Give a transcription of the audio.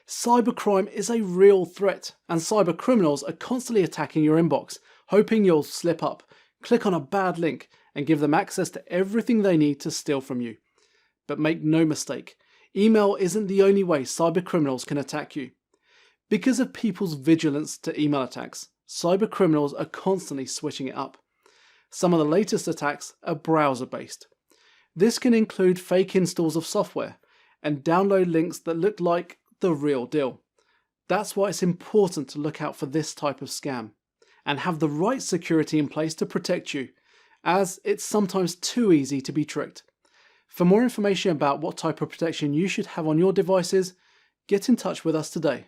Cybercrime is a real threat, and cybercriminals are constantly attacking your inbox, hoping you'll slip up, click on a bad link, and give them access to everything they need to steal from you. But make no mistake, email isn't the only way cybercriminals can attack you. Because of people's vigilance to email attacks, cybercriminals are constantly switching it up. Some of the latest attacks are browser-based. This can include fake installs of software and download links that look like the real deal. That's why it's important to look out for this type of scam and have the right security in place to protect you, as it's sometimes too easy to be tricked. For more information about what type of protection you should have on your devices, get in touch with us today.